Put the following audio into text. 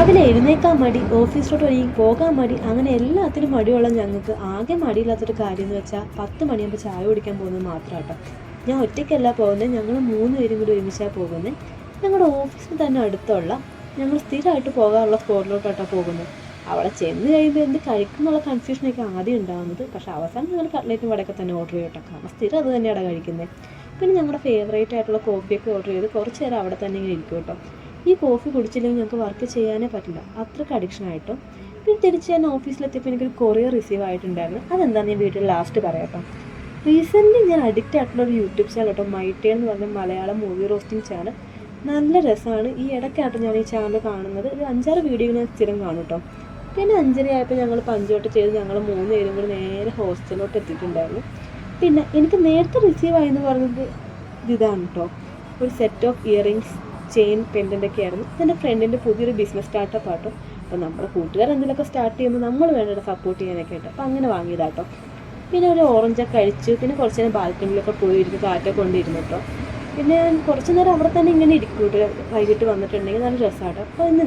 രാവിലെ എഴുന്നേക്കാൻ മടി, ഓഫീസിലോട്ട് ഒരുങ്ങി പോകാൻ മടി, അങ്ങനെ എല്ലാത്തിനും മടിയുള്ള ഞങ്ങൾക്ക് ആകെ മടിയില്ലാത്തൊരു കാര്യം എന്ന് വെച്ചാൽ 10 മണിയാകുമ്പോൾ ചായ കുടിക്കാൻ പോകുന്നത് മാത്രം കേട്ടോ. ഞാൻ ഒറ്റയ്ക്കല്ല പോകുന്നത്, ഞങ്ങൾ 3 പേരും കൂടി ഒരുമിച്ചാണ് പോകുന്നത്. ഞങ്ങളുടെ ഓഫീസിന് തന്നെ അടുത്തുള്ള ഞങ്ങൾ സ്ഥിരമായിട്ട് പോകാറുള്ള സ്പോട്ടിലോട്ടാട്ടോ പോകുന്നത്. അവിടെ ചെന്ന് കഴിയുമ്പോൾ എന്ത് കഴിക്കുന്നുള്ള കൺഫ്യൂഷനൊക്കെ ആദ്യം ഉണ്ടാകുന്നത്. പക്ഷേ അവസാനം ഞങ്ങൾ കട്ട്ലേറ്റും വടയൊക്കെ തന്നെ ഓർഡർ ചെയ്യും കേട്ടോ, കാരണം സ്ഥിരം അത് തന്നെയാണ് കഴിക്കുന്നത്. പിന്നെ ഞങ്ങളുടെ ഫേവറേറ്റ് ആയിട്ടുള്ള കോഫിയൊക്കെ ഓർഡർ ചെയ്ത് കുറച്ച് നേരം അവിടെ തന്നെ ഇങ്ങനെ ഇരിക്കും കേട്ടോ. ഈ കോഫി കുടിച്ചില്ലെങ്കിൽ ഞങ്ങൾക്ക് വർക്ക് ചെയ്യാനേ പറ്റില്ല, അത്രയ്ക്ക് അഡിക്ഷനായിട്ടോ. പിന്നെ തിരിച്ച് ഞാൻ ഓഫീസിലെത്തിയപ്പോൾ എനിക്കൊരു കൊറിയർ റിസീവ് ആയിട്ടുണ്ടായിരുന്നു. അതെന്താണെന്ന് ഞാൻ വീട്ടിൽ ലാസ്റ്റ് പറയാം കേട്ടോ. റീസെൻ്റ്ലി ഞാൻ അഡിക്റ്റ് ആയിട്ടുള്ള ഒരു യൂട്യൂബ് ചാനൽ കേട്ടോ, മൈറ്റേ എന്ന് പറഞ്ഞ മലയാളം മൂവി റോസ്റ്റിംഗ് ചാനൽ. നല്ല രസമാണ്. ഈ ഇടയ്ക്കായിട്ട് ഞാൻ ഈ ചാനൽ കാണുന്നത്. ഒരു 5-6 വീഡിയോ ഞാൻ സ്ഥിരം കാണും കേട്ടോ. പിന്നെ 5:30 ആയപ്പോൾ ഞങ്ങൾ പഞ്ചോട്ട് ചെയ്ത് ഞങ്ങൾ 3 പേരും കൂടി നേരെ ഹോസ്റ്റലിലോട്ട് എത്തിയിട്ടുണ്ടായിരുന്നു. പിന്നെ എനിക്ക് നേരത്തെ റിസീവ് ആയെന്ന് പറഞ്ഞത് ഇതാണ് കേട്ടോ, ഒരു സെറ്റ് ഓഫ് ഇയറിങ്സ്, ചെയിൻ, പെൻഡൻ്റൊക്കെ ആയിരുന്നു. എൻ്റെ ഫ്രണ്ടിൻ്റെ പുതിയൊരു ബിസിനസ് സ്റ്റാർട്ടപ്പ് ആട്ടോ. അപ്പോൾ നമ്മുടെ കൂട്ടുകാർ എന്തെങ്കിലുമൊക്കെ സ്റ്റാർട്ട് ചെയ്യുമ്പോൾ നമ്മൾ വേണ്ട സപ്പോർട്ട് ചെയ്യാനൊക്കെ ആയിട്ട് അപ്പോൾ അങ്ങനെ വാങ്ങിയതാട്ടോ. പിന്നെ ഒരു ഓറഞ്ചൊക്കെ കഴിച്ചു. പിന്നെ കുറച്ച് നേരം ബാൽക്കണിയിലൊക്കെ പോയിരുന്ന് കാറ്റൊക്കെ കൊണ്ടിരുന്നു കേട്ടോ. പിന്നെ ഞാൻ കുറച്ച് നേരം അവിടെ തന്നെ ഇങ്ങനെ ഇരിക്കും കേട്ടോ. വൈകിട്ട് വന്നിട്ടുണ്ടെങ്കിൽ നല്ല രസമാട്ടോ. അപ്പോൾ ഇന്ന്